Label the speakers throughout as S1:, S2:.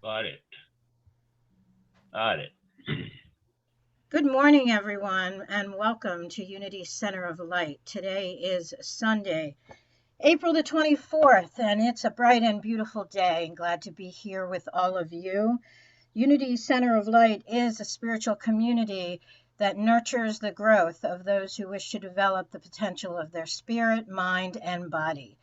S1: Got it. Got it.
S2: Good morning, everyone, and welcome to Unity Center of Light. Today is Sunday, April the 24th, and it's a bright and beautiful day. Glad to be here with all of you. Unity Center of Light is a spiritual community that nurtures the growth of those who wish to develop the potential of their spirit, mind, and body.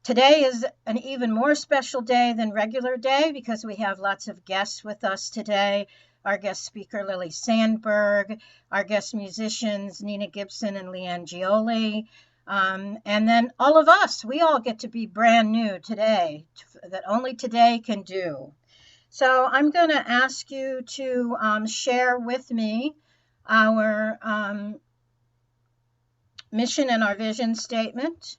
S2: Today is an even more special day than regular day because we have lots of guests with us today. Our guest speaker, Lily Sandberg, our guest musicians, Nina Gibson and Leanne Gioli, and then all of us, we all get to be brand new today, that only today can do. So I'm going to ask you to share with me our mission and our vision statement.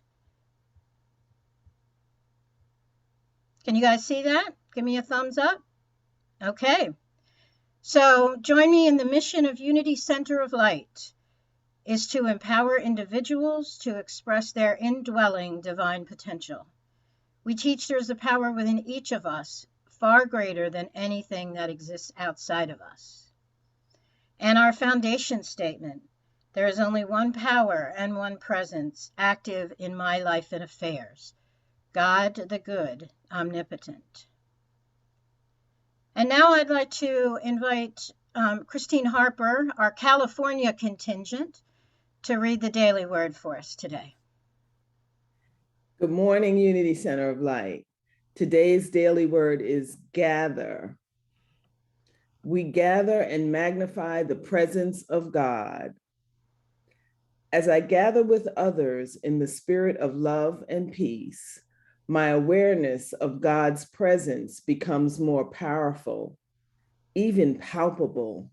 S2: Can you guys see that? Give me a thumbs up. Okay. So join me in the mission of Unity Center of Light is to empower individuals to express their indwelling divine potential. We teach there's a power within each of us far greater than anything that exists outside of us. And our foundation statement, there is only one power and one presence active in my life and affairs. God the good, omnipotent. And now I'd like to invite Christine Harper, our California contingent, to read the daily word for us today.
S3: Good morning, Unity Center of Light. Today's daily word is gather. We gather and magnify the presence of God. As I gather with others in the spirit of love and peace, my awareness of God's presence becomes more powerful, even palpable.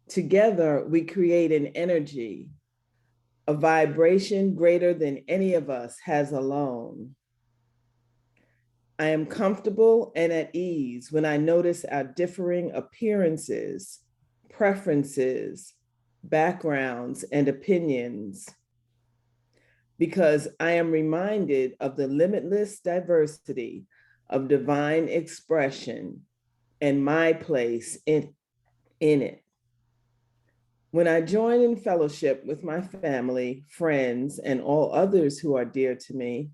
S3: Together, we create an energy, a vibration greater than any of us has alone. I am comfortable and at ease when I notice our differing appearances, preferences, backgrounds, and opinions, because I am reminded of the limitless diversity of divine expression and my place in it. When I join in fellowship with my family, friends, and all others who are dear to me,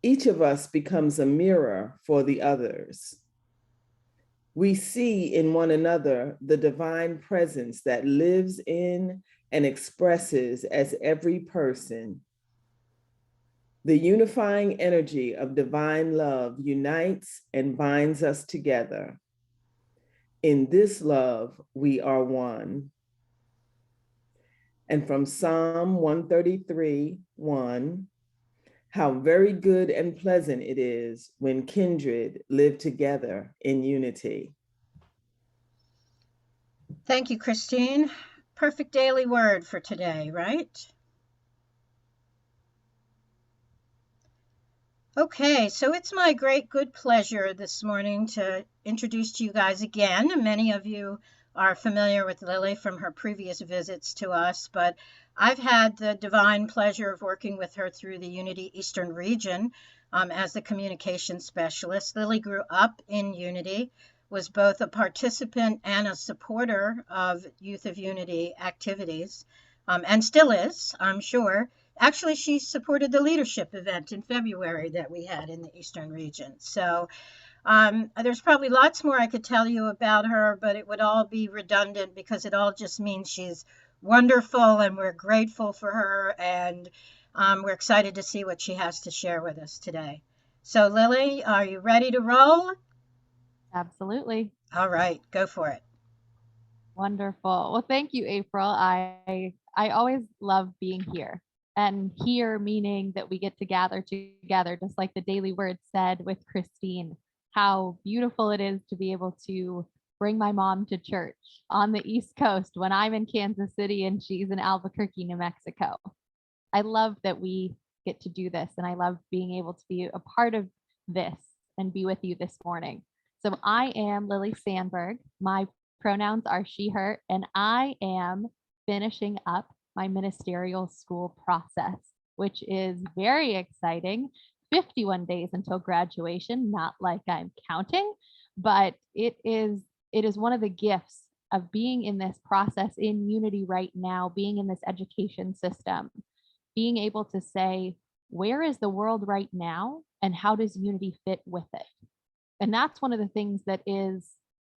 S3: each of us becomes a mirror for the others. We see in one another the divine presence that lives in and expresses as every person. The unifying energy of divine love unites and binds us together. In this love, we are one. And from Psalm 133:1, how very good and pleasant it is when kindred live together in unity.
S2: Thank you, Christine. Perfect daily word for today, right? Okay, so it's my great good pleasure this morning to introduce to you guys again. Many of you are familiar with Lily from her previous visits to us, but I've had the divine pleasure of working with her through the Unity Eastern region as the communication specialist. Lily grew up in Unity, was both a participant and a supporter of Youth of Unity activities, and still is, I'm sure. Actually, she supported the leadership event in February that we had in the Eastern region. So there's probably lots more I could tell you about her, but it would all be redundant because it all just means she's wonderful and we're grateful for her, and we're excited to see what she has to share with us today. So Lily, are you ready to roll?
S4: Absolutely.
S2: All right, go for it.
S4: Wonderful. Well, thank you, April. I always love being here. And here meaning that we get to gather together, just like the daily word said with Christine, how beautiful it is to be able to bring my mom to church on the East Coast when I'm in Kansas City and she's in Albuquerque, New Mexico. I love that we get to do this, and I love being able to be a part of this and be with you this morning. So I am Lily Sandberg. My pronouns are she, her, and I am finishing up my ministerial school process, which is very exciting. 51 days until graduation, not like I'm counting, but it is one of the gifts of being in this process in Unity right now, being in this education system, being able to say, where is the world right now and how does Unity fit with it? And that's one of the things that is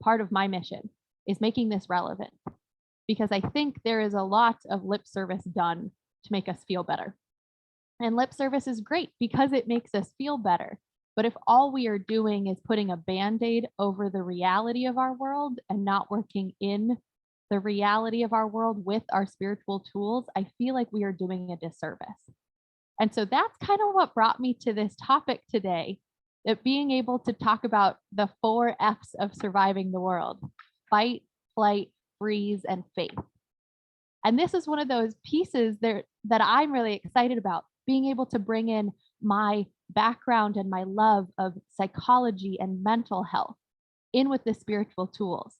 S4: part of my mission, is making this relevant, because I think there is a lot of lip service done to make us feel better. And lip service is great because it makes us feel better. But if all we are doing is putting a Band-Aid over the reality of our world and not working in the reality of our world with our spiritual tools, I feel like we are doing a disservice. And so that's kind of what brought me to this topic today, that being able to talk about the 4 F's of surviving the world: fight, flight, freeze, and faith. And this is one of those pieces that I'm really excited about, being able to bring in my background and my love of psychology and mental health in with the spiritual tools.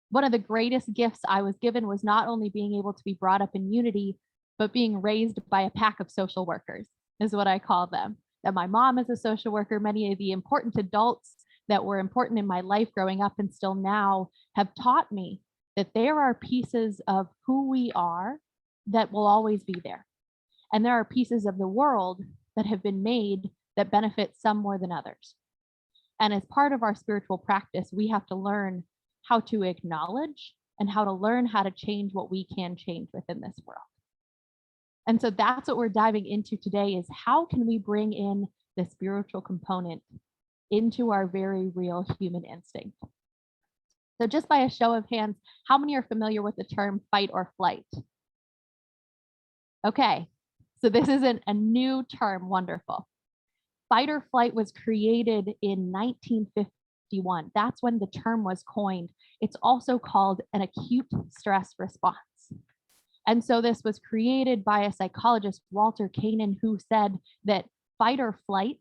S4: One of the greatest gifts I was given was not only being able to be brought up in Unity, but being raised by a pack of social workers, is what I call them. That my mom is a social worker. Many of the important adults that were important in my life growing up and still now have taught me that there are pieces of who we are that will always be there. And there are pieces of the world that have been made that benefit some more than others. And as part of our spiritual practice, we have to learn how to acknowledge and how to learn how to change what we can change within this world. And so that's what we're diving into today, is how can we bring in the spiritual component into our very real human instinct? So just by a show of hands, how many are familiar with the term fight or flight? Okay, so this isn't a new term. Wonderful. Fight or flight was created in 1951. That's when the term was coined. It's also called an acute stress response. And so this was created by a psychologist, Walter Kanan, who said that fight or flight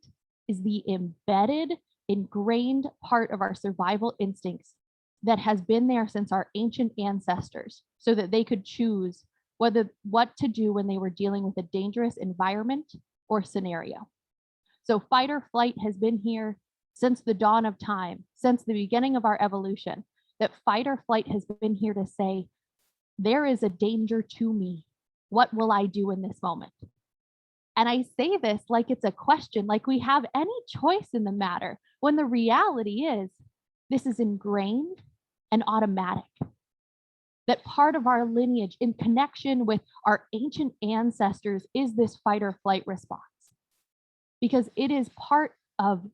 S4: is the embedded, ingrained part of our survival instincts that has been there since our ancient ancestors, so that they could choose what to do when they were dealing with a dangerous environment or scenario. So fight or flight has been here since the dawn of time, since the beginning of our evolution, that fight or flight has been here to say, there is a danger to me. What will I do in this moment? And I say this like it's a question, like we have any choice in the matter, when the reality is this is ingrained and automatic. That part of our lineage in connection with our ancient ancestors is this fight or flight response, because it is part of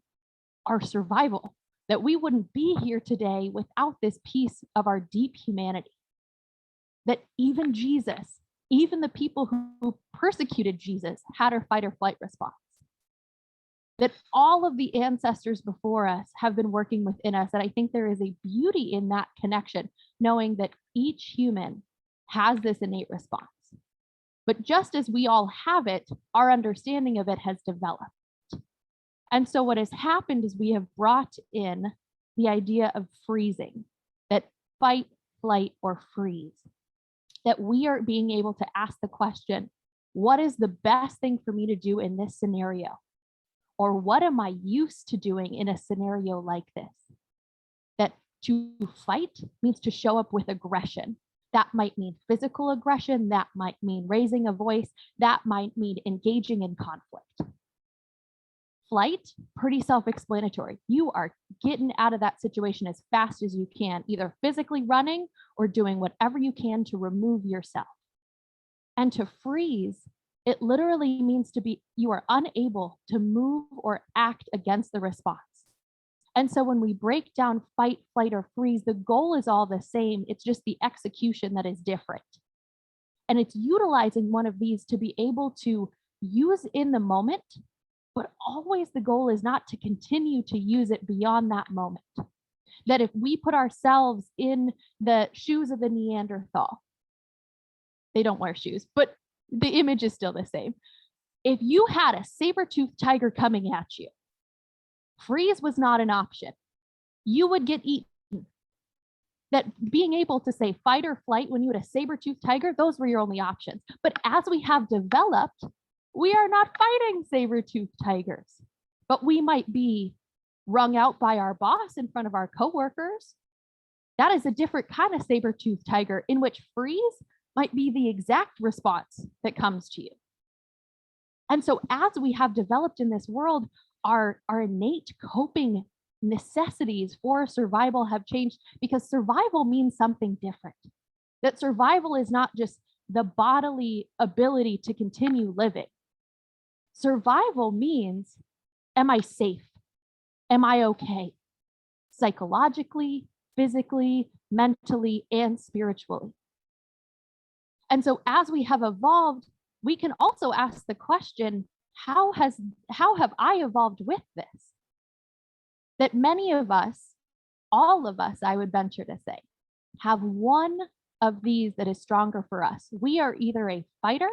S4: our survival, that we wouldn't be here today without this piece of our deep humanity. That even Jesus, even the people who persecuted Jesus, had a fight or flight response. That all of the ancestors before us have been working within us. And I think there is a beauty in that connection, knowing that each human has this innate response. But just as we all have it, our understanding of it has developed. And so what has happened is we have brought in the idea of freezing, that fight, flight, or freeze. That we are being able to ask the question, what is the best thing for me to do in this scenario? Or what am I used to doing in a scenario like this? That to fight means to show up with aggression. That might mean physical aggression. That might mean raising a voice. That might mean engaging in conflict. Flight, pretty self-explanatory. You are getting out of that situation as fast as you can, either physically running or doing whatever you can to remove yourself. And to freeze, it literally means you are unable to move or act against the response. And so when we break down fight, flight, or freeze, the goal is all the same. It's just the execution that is different. And it's utilizing one of these to be able to use in the moment, but always the goal is not to continue to use it beyond that moment. That if we put ourselves in the shoes of the Neanderthal, they don't wear shoes, but the image is still the same. If you had a saber-toothed tiger coming at you, freeze was not an option. You would get eaten. That being able to say fight or flight when you had a saber-toothed tiger, those were your only options. But as we have developed, we are not fighting saber-toothed tigers. but we might be wrung out by our boss in front of our coworkers. That is a different kind of saber-toothed tiger, in which freeze might be the exact response that comes to you. And so as we have developed in this world, our innate coping necessities for survival have changed, because survival means something different. That survival is not just the bodily ability to continue living. Survival means, am I safe? Am I okay? Psychologically, physically, mentally, and spiritually. And so as we have evolved, we can also ask the question, how have I evolved with this? That many of us, all of us, I would venture to say, have one of these that is stronger for us. We are either a fighter,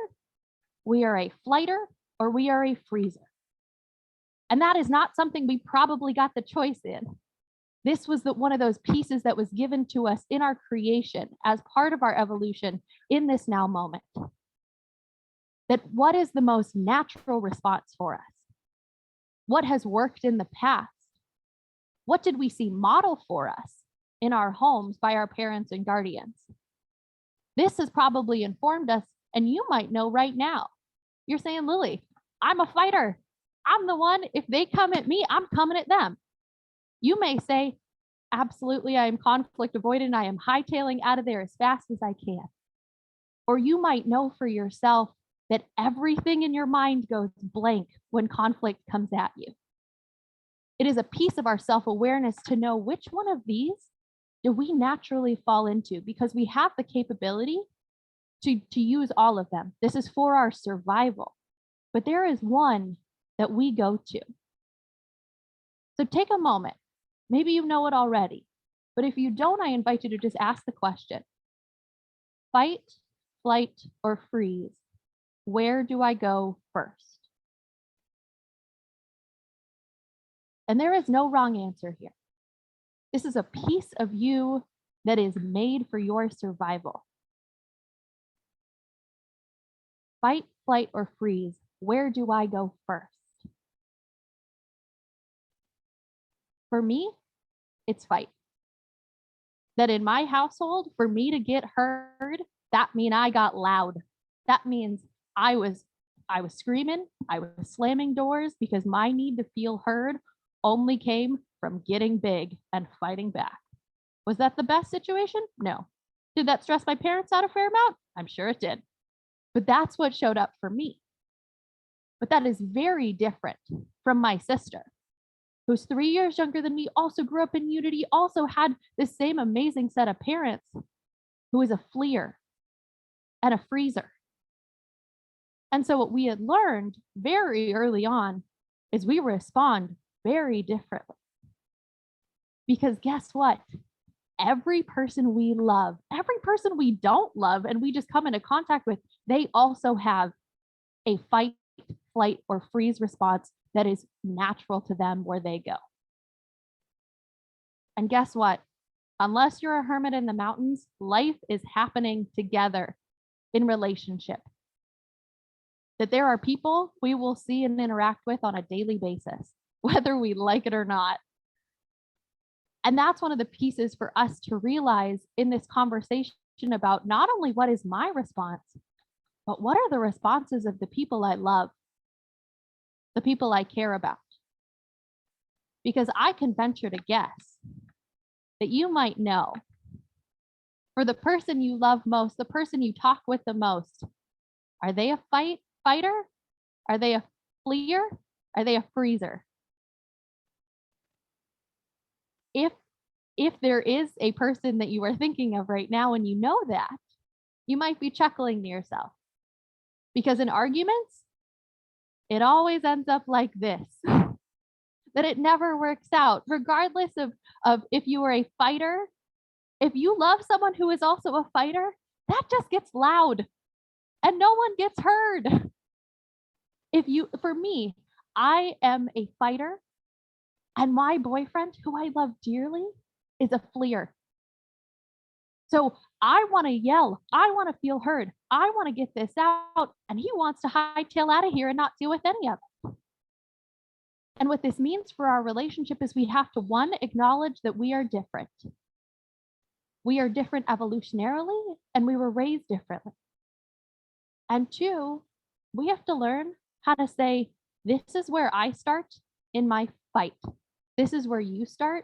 S4: we are a flighter, or we are a freezer. And that is not something we probably got the choice in. This was one of those pieces that was given to us in our creation as part of our evolution in this now moment. That what is the most natural response for us? What has worked in the past? What did we see model for us in our homes by our parents and guardians? This has probably informed us, and you might know right now. You're saying, Lily, I'm a fighter. I'm the one, if they come at me, I'm coming at them. You may say, absolutely, I am conflict avoidant. I am hightailing out of there as fast as I can. Or you might know for yourself that everything in your mind goes blank when conflict comes at you. It is a piece of our self-awareness to know which one of these do we naturally fall into, because we have the capability to use all of them. This is for our survival. But there is one that we go to. So take a moment. Maybe you know it already, but if you don't, I invite you to just ask the question. Fight, flight, or freeze? Where do I go first? And there is no wrong answer here. This is a piece of you that is made for your survival. Fight, flight, or freeze? Where do I go first? For me, it's fight. That in my household, for me to get heard, that means I got loud. That means I was screaming, I was slamming doors, because my need to feel heard only came from getting big and fighting back. Was that the best situation? No. Did that stress my parents out a fair amount? I'm sure it did. But that's what showed up for me. But that is very different from my sister, who's 3 years younger than me, also grew up in Unity, also had the same amazing set of parents, who is a fleer and a freezer. And so what we had learned very early on is we respond very differently. Because guess what? Every person we love, every person we don't love, and we just come into contact with, they also have a fight, flight, or freeze response that is natural to them where they go. And guess what? Unless you're a hermit in the mountains, life is happening together in relationship. That there are people we will see and interact with on a daily basis, whether we like it or not. And that's one of the pieces for us to realize in this conversation about not only what is my response, but what are the responses of the people I love, the people I care about. Because I can venture to guess that you might know, for the person you love most, the person you talk with the most, are they a fighter? Are they a fleer? Are they a freezer? If there is a person that you are thinking of right now and you know that, you might be chuckling to yourself. Because in arguments, it always ends up like this, that it never works out, regardless of if you are a fighter. If you love someone who is also a fighter, that just gets loud and no one gets heard. For me, I am a fighter, and my boyfriend, who I love dearly, is a fleer. So I want to yell, I want to feel heard, I want to get this out, and he wants to hightail out of here and not deal with any of it. And what this means for our relationship is we have to, one, acknowledge that we are different. We are different evolutionarily, and we were raised differently. And two, we have to learn how to say, this is where I start in my fight. This is where you start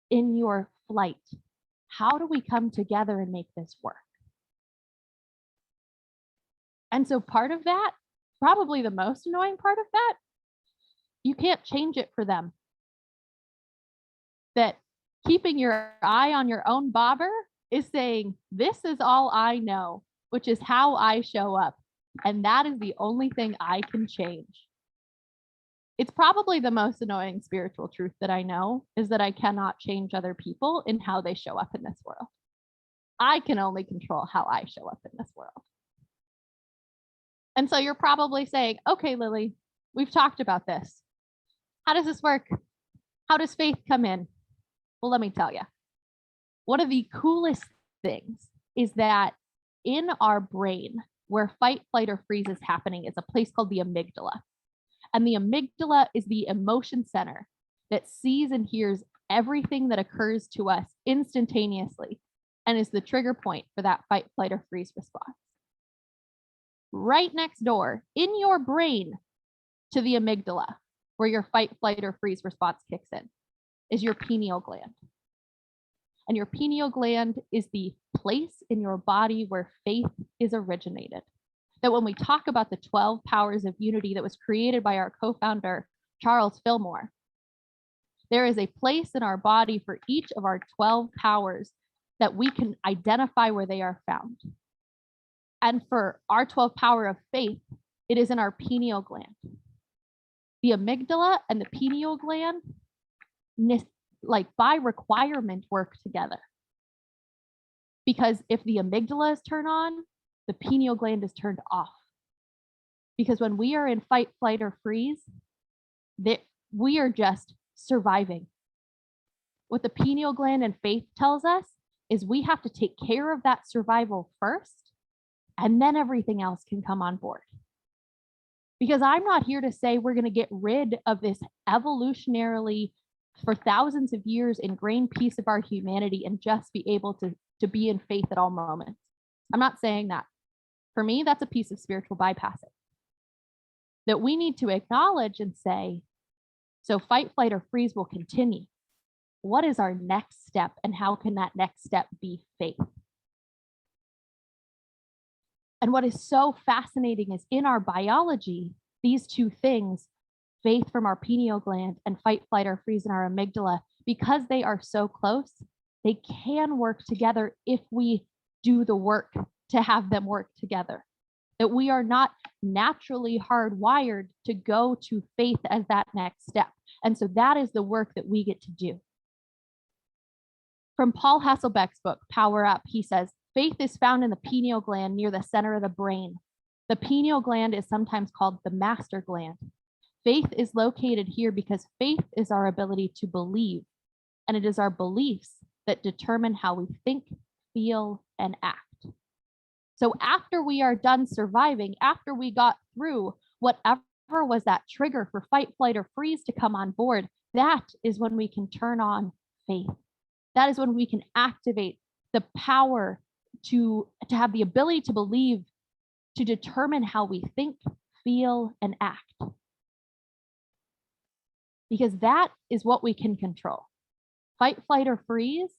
S4: in your flight. How do we come together and make this work? And so part of that, probably the most annoying part of that, you can't change it for them. That keeping your eye on your own bobber is saying, this is all I know, which is how I show up. And that is the only thing I can change. It's probably the most annoying spiritual truth that I know, is that I cannot change other people in how they show up in this world. I can only control how I show up in this world. And so you're probably saying, okay, Lily, we've talked about this. How does this work? How does faith come in? Well, let me tell you. One of the coolest things is that in our brain, where fight, flight, or freeze is happening, is a place called the amygdala. And the amygdala is the emotion center that sees and hears everything that occurs to us instantaneously and is the trigger point for that fight, flight, or freeze response. Right next door in your brain to the amygdala, where your fight, flight, or freeze response kicks in, is your pineal gland. And your pineal gland is the place in your body where faith is originated. That when we talk about the 12 powers of unity that was created by our co-founder, Charles Fillmore, there is a place in our body for each of our 12 powers that we can identify where they are found. And for our 12th power of faith, it is in our pineal gland. The amygdala and the pineal gland, like by requirement, work together. Because if the amygdala is turned on, the pineal gland is turned off. Because when we are in fight, flight, or freeze, we are just surviving. What the pineal gland and faith tells us is we have to take care of that survival first, and then everything else can come on board. Because I'm not here to say we're going to get rid of this evolutionarily, for thousands of years, ingrained piece of our humanity and just be able to be in faith at all moments. I'm not saying that. For me, that's a piece of spiritual bypassing that we need to acknowledge and say, so fight, flight, or freeze will continue. What is our next step, and how can that next step be faith? And what is so fascinating is in our biology, these two things, faith from our pineal gland and fight, flight, or freeze in our amygdala, because they are so close, they can work together if we do the work to have them work together. That we are not naturally hardwired to go to faith as that next step. And so that is the work that we get to do. From Paul Hasselbeck's book, Power Up, he says, faith is found in the pineal gland near the center of the brain. The pineal gland is sometimes called the master gland. Faith is located here because faith is our ability to believe, and it is our beliefs that determine how we think, feel, and act. So after we are done surviving, after we got through whatever was that trigger for fight, flight, or freeze to come on board, that is when we can turn on faith. That is when we can activate the power to have the ability to believe, to determine how we think, feel, and act. Because that is what we can control. Fight, flight, or freeze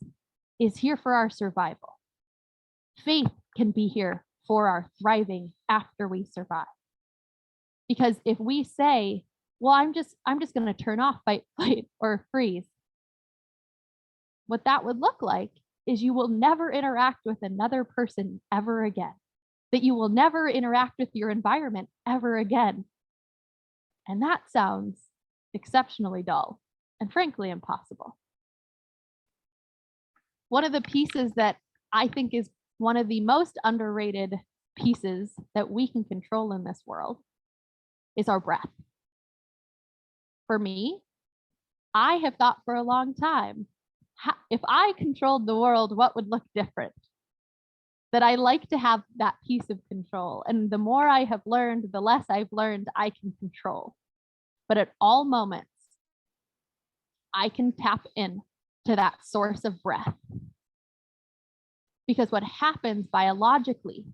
S4: is here for our survival. Faith can be here for our thriving after we survive. Because if we say, well, I'm just going to turn off fight, flight, or freeze, what that would look like is you will never interact with another person ever again. That you will never interact with your environment ever again. And that sounds exceptionally dull and frankly impossible. One of the pieces that I think is one of the most underrated pieces that we can control in this world is our breath. For me, I have thought for a long time, if I controlled the world, what would look different? That I like to have that piece of control. And the more I have learned, the less I've learned I can control. But at all moments, I can tap in to that source of breath. Because what happens biologically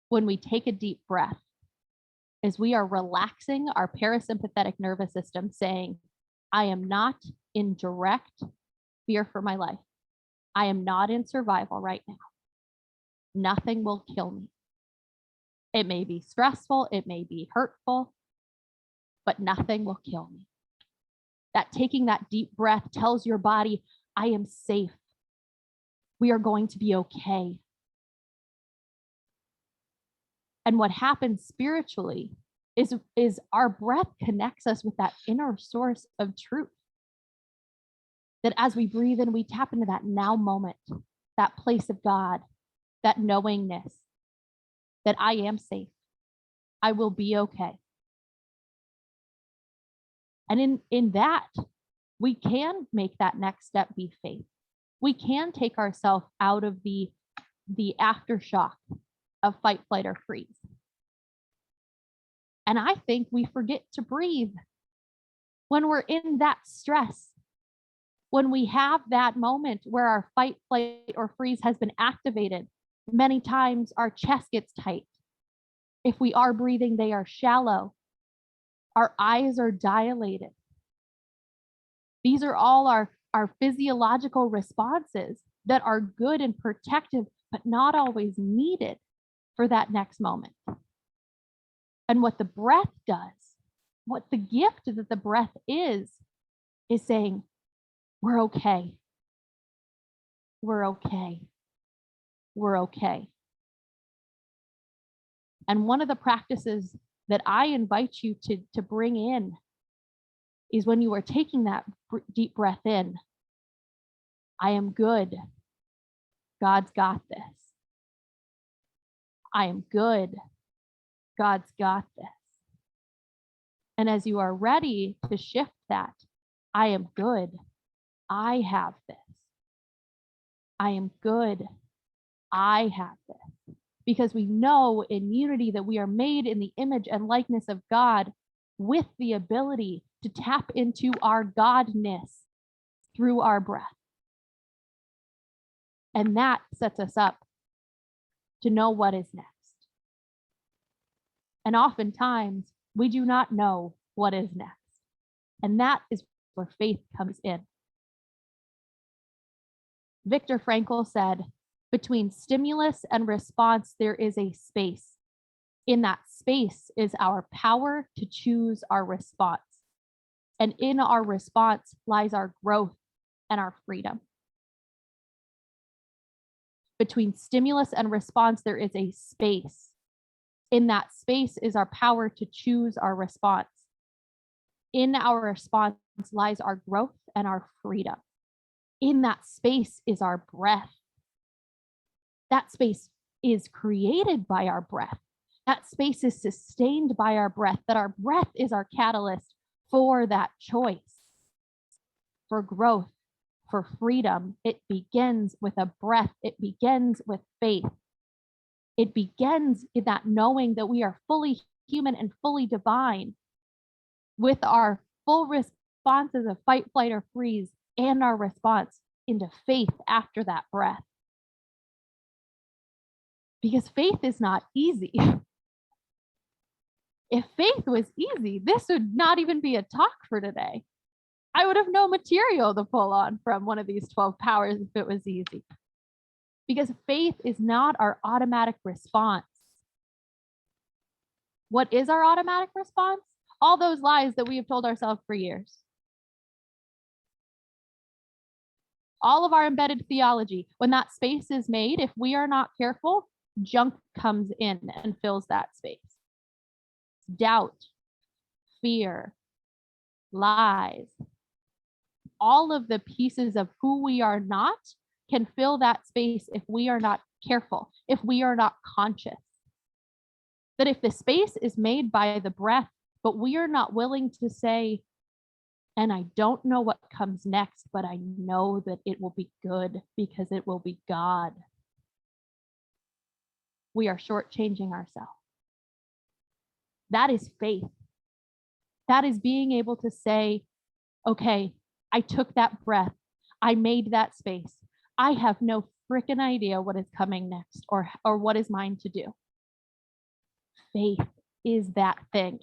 S4: when we take a deep breath is we are relaxing our parasympathetic nervous system, saying, I am not in direct fear for my life. I am not in survival right now. Nothing will kill me. It may be stressful, it may be hurtful, but nothing will kill me. That taking that deep breath tells your body, I am safe. We are going to be okay. And what happens spiritually is our breath connects us with that inner source of truth. That as we breathe in, we tap into that now moment, that place of God, that knowingness that I am safe. I will be okay. And in that, we can make that next step be faith. We can take ourselves out of the aftershock of fight, flight, or freeze. And I think we forget to breathe when we're in that stress, when we have that moment where our fight, flight, or freeze has been activated. Many times our chest gets tight. If we are breathing, they are shallow. Our eyes are dilated. These are all our physiological responses that are good and protective, but not always needed for that next moment. And what the breath does, what the gift that the breath is saying, we're okay. We're okay. We're okay. And one of the practices that I invite you to bring in is when you are taking that deep breath in, I am good. God's got this. I am good. God's got this. And as you are ready to shift that, I am good. I have this. I am good. I have this. Because we know in unity that we are made in the image and likeness of God with the ability to tap into our Godness through our breath. And that sets us up to know what is next. And oftentimes, we do not know what is next. And that is where faith comes in. Viktor Frankl said, between stimulus and response, there is a space. In that space is our power to choose our response. And in our response lies our growth and our freedom. Between stimulus and response, there is a space. In that space is our power to choose our response. In our response lies our growth and our freedom. In that space is our breath. That space is created by our breath. That space is sustained by our breath, that our breath is our catalyst for that choice, for growth, for freedom. It begins with a breath. It begins with faith. It begins in that knowing that we are fully human and fully divine, with our full responses of fight, flight, or freeze, and our response into faith after that breath. Because faith is not easy. If faith was easy, this would not even be a talk for today. I would have no material to pull on from one of these 12 powers if it was easy. Because faith is not our automatic response. What is our automatic response? All those lies that we have told ourselves for years. All of our embedded theology, when that space is made, if we are not careful, junk comes in and fills that space. Doubt, fear, lies, all of the pieces of who we are not can fill that space if we are not careful, if we are not conscious. That if the space is made by the breath, but we are not willing to say, and I don't know what comes next, but I know that it will be good because it will be God. We are shortchanging ourselves. That is faith. That is being able to say, okay, I took that breath. I made that space. I have no freaking idea what is coming next or what is mine to do. Faith is that thing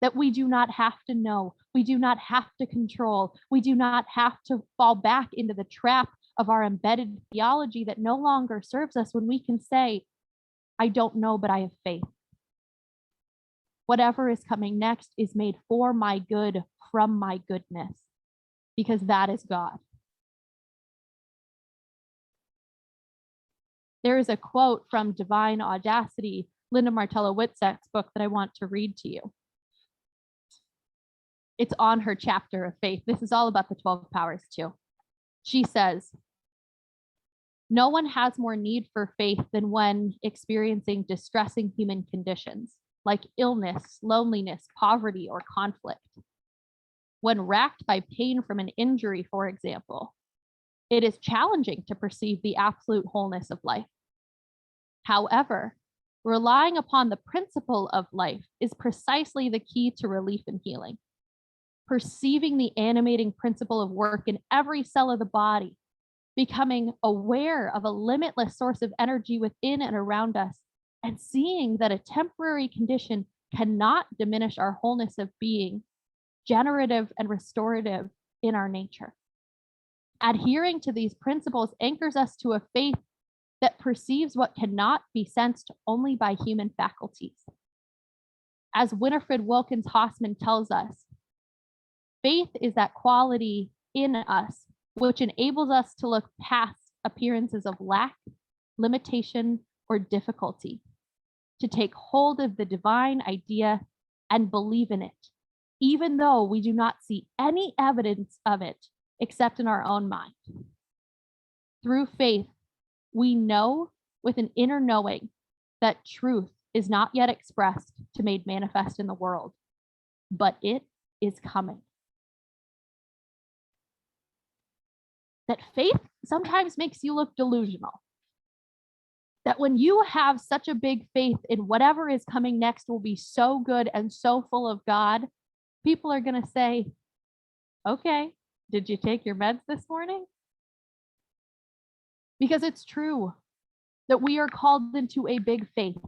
S4: that we do not have to know. We do not have to control. We do not have to fall back into the trap of our embedded theology that no longer serves us when we can say, I don't know, but I have faith. Whatever is coming next is made for my good from my goodness, because that is God. There is a quote from Divine Audacity, Linda Martella Whitsack's book, that I want to read to you. It's on her chapter of faith. This is all about the 12 powers too. She says, no one has more need for faith than when experiencing distressing human conditions like illness, loneliness, poverty, or conflict. When racked by pain from an injury, for example, it is challenging to perceive the absolute wholeness of life. However, relying upon the principle of life is precisely the key to relief and healing. Perceiving the animating principle of work in every cell of the body, becoming aware of a limitless source of energy within and around us, and seeing that a temporary condition cannot diminish our wholeness of being, generative and restorative in our nature. Adhering to these principles anchors us to a faith that perceives what cannot be sensed only by human faculties. As Winifred Wilkins Hossman tells us, faith is that quality in us which enables us to look past appearances of lack, limitation, or difficulty, to take hold of the divine idea and believe in it, even though we do not see any evidence of it except in our own mind. Through faith, we know with an inner knowing that truth is not yet expressed to made manifest in the world, but it is coming. That faith sometimes makes you look delusional. That when you have such a big faith in whatever is coming next will be so good and so full of God, people are going to say, okay, did you take your meds this morning? Because it's true that we are called into a big faith.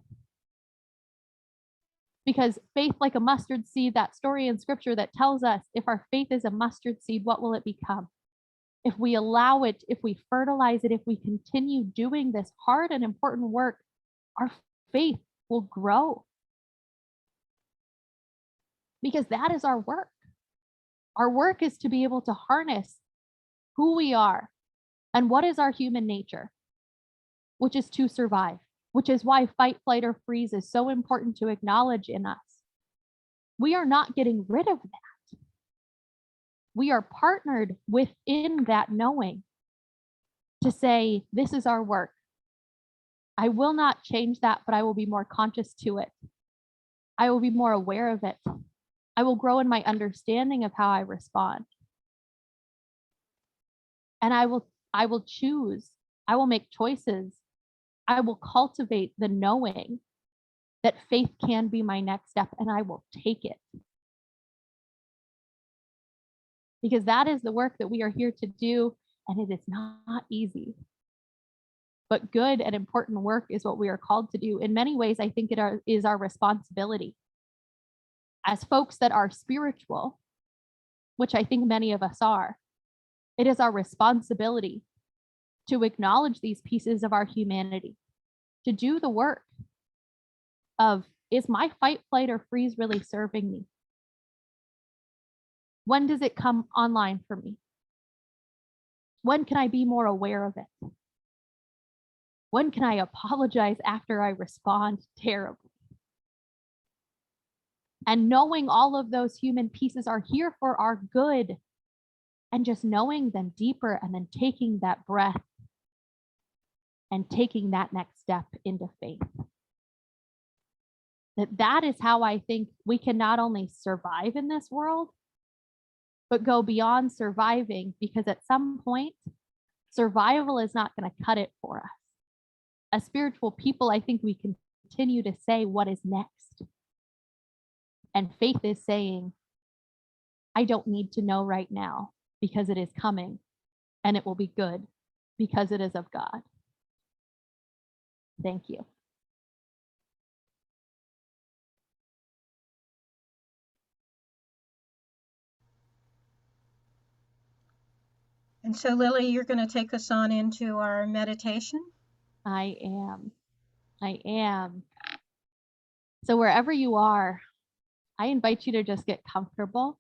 S4: Because faith like a mustard seed, that story in scripture that tells us if our faith is a mustard seed, what will it become? If we allow it, if we fertilize it, if we continue doing this hard and important work, our faith will grow. Because that is our work. Our work is to be able to harness who we are and what is our human nature, which is to survive, which is why fight, flight, or freeze is so important to acknowledge in us. We are not getting rid of that. We are partnered within that knowing to say, this is our work. I will not change that, but I will be more conscious to it. I will be more aware of it. I will grow in my understanding of how I respond. And I will choose, I will make choices. I will cultivate the knowing that faith can be my next step, and I will take it. Because that is the work that we are here to do, and it is not easy. But good and important work is what we are called to do. In many ways, I think it is our responsibility. As folks that are spiritual, which I think many of us are, it is our responsibility to acknowledge these pieces of our humanity, to do the work of, is my fight, flight, or freeze really serving me? When does it come online for me? When can I be more aware of it? When can I apologize after I respond terribly? And knowing all of those human pieces are here for our good, and just knowing them deeper, and then taking that breath and taking that next step into faith. That is how I think we can not only survive in this world, but go beyond surviving, because at some point, survival is not going to cut it for us. As spiritual people, I think we continue to say, what is next? And faith is saying, I don't need to know right now, because it is coming, and it will be good because it is of God. Thank you.
S2: And so, Lily, you're going to take us on into our meditation?
S4: I am. So wherever you are, I invite you to just get comfortable,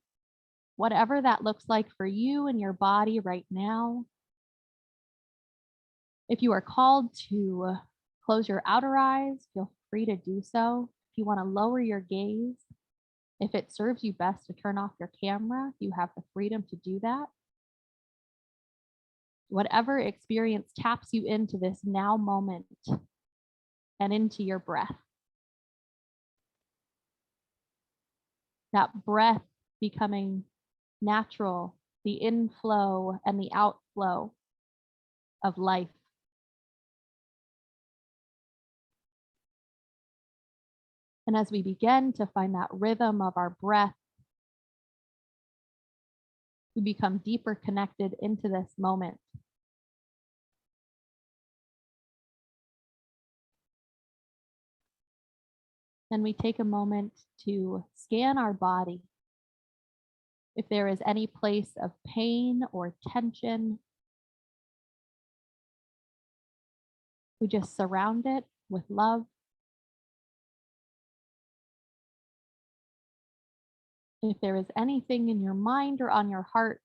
S4: whatever that looks like for you and your body right now. If you are called to close your outer eyes, feel free to do so. If you want to lower your gaze, if it serves you best to turn off your camera, you have the freedom to do that. Whatever experience taps you into this now moment and into your breath. That breath becoming natural, the inflow and the outflow of life. And as we begin to find that rhythm of our breath, we become deeper connected into this moment. And we take a moment to scan our body. If there is any place of pain or tension, we just surround it with love. If there is anything in your mind or on your heart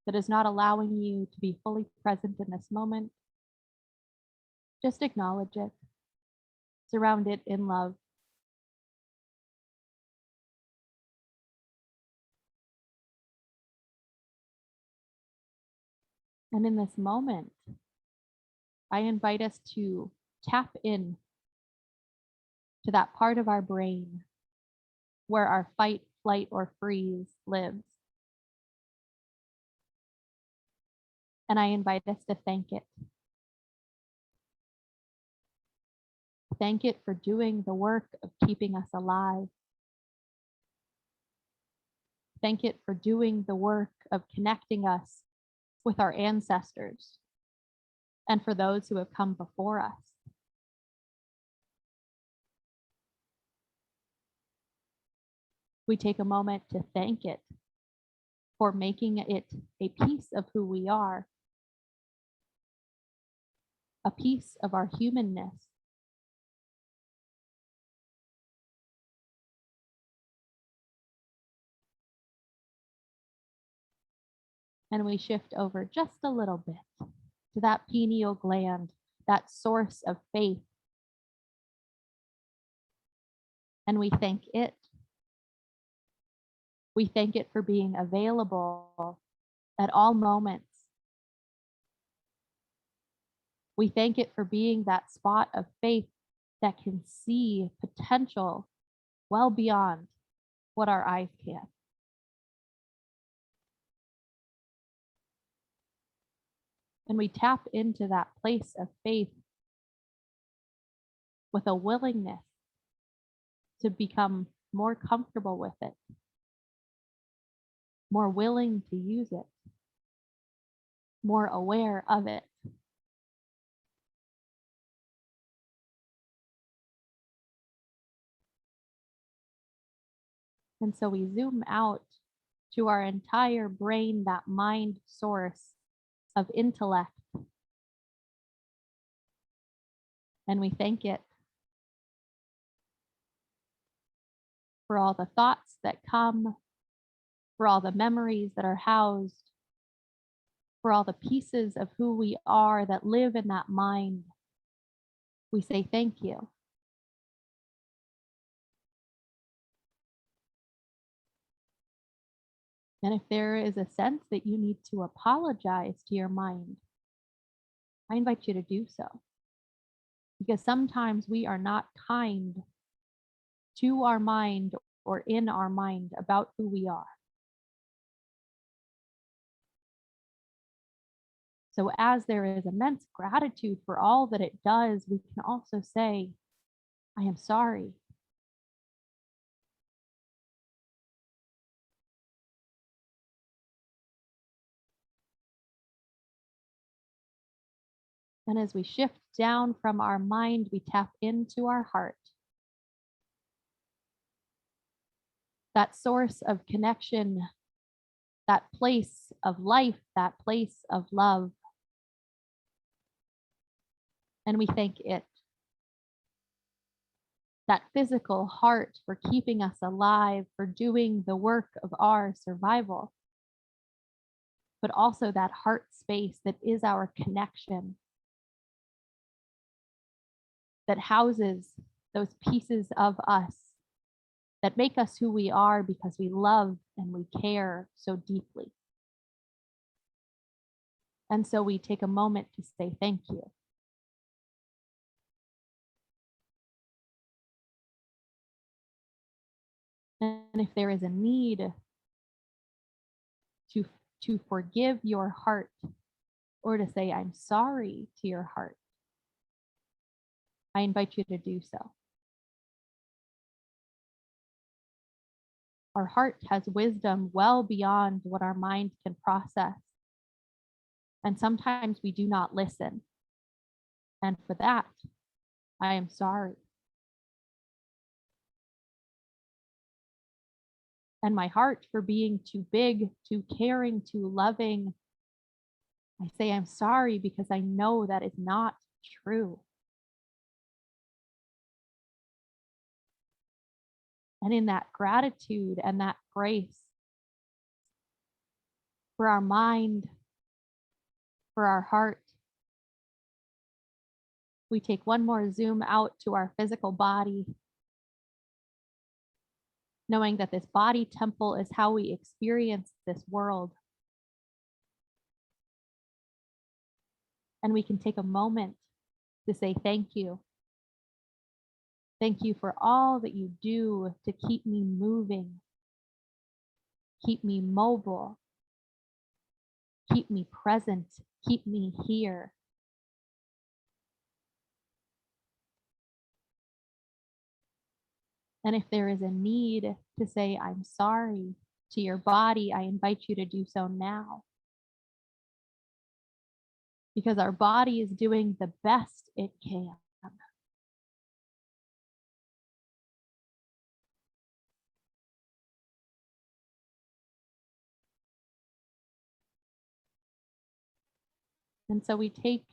S4: that is not allowing you to be fully present in this moment, just acknowledge it. Surround it in love. And in this moment, I invite us to tap in to that part of our brain where our fight, flight, or freeze lives. And I invite us to thank it. Thank it for doing the work of keeping us alive. Thank it for doing the work of connecting us with our ancestors and for those who have come before us. We take a moment to thank it for making it a piece of who we are, a piece of our humanness. And we shift over just a little bit to that pineal gland, that source of faith. And we thank it. We thank it for being available at all moments. We thank it for being that spot of faith that can see potential well beyond what our eyes can. And we tap into that place of faith with a willingness to become more comfortable with it, more willing to use it, more aware of it. And so we zoom out to our entire brain, that mind source of intellect. And we thank it for all the thoughts that come, for all the memories that are housed, for all the pieces of who we are that live in that mind. We say thank you. And if there is a sense that you need to apologize to your mind, I invite you to do so. Because sometimes we are not kind to our mind or in our mind about who we are. So as there is immense gratitude for all that it does, we can also say, I am sorry. And as we shift down from our mind, we tap into our heart. That source of connection, that place of life, that place of love. And we thank it. That physical heart for keeping us alive, for doing the work of our survival. But also that heart space that is our connection, that houses those pieces of us that make us who we are because we love and we care so deeply. And so we take a moment to say thank you. And if there is a need to forgive your heart, or to say, I'm sorry to your heart, I invite you to do so. Our heart has wisdom well beyond what our mind can process. And sometimes we do not listen. And for that, I am sorry. And my heart for being too big, too caring, too loving, I say I'm sorry because I know that is not true. And in that gratitude and that grace for our mind, for our heart, we take one more zoom out to our physical body, knowing that this body temple is how we experience this world. And we can take a moment to say thank you. Thank you for all that you do to keep me moving, keep me mobile, keep me present, keep me here. And if there is a need to say, I'm sorry to your body, I invite you to do so now. Because our body is doing the best it can. And so we take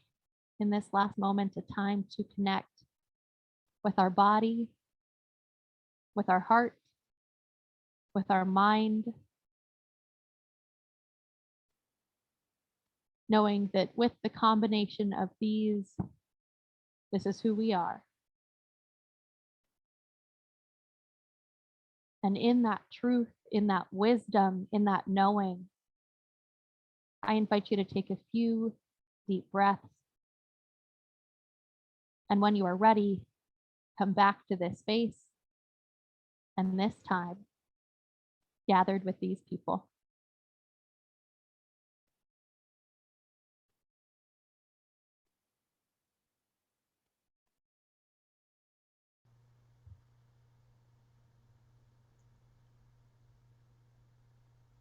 S4: in this last moment a time to connect with our body, with our heart, with our mind, knowing that with the combination of these, this is who we are. And in that truth, in that wisdom, in that knowing, I invite you to take a few deep breaths. And when you are ready, come back to this space, and this time, gathered with these people.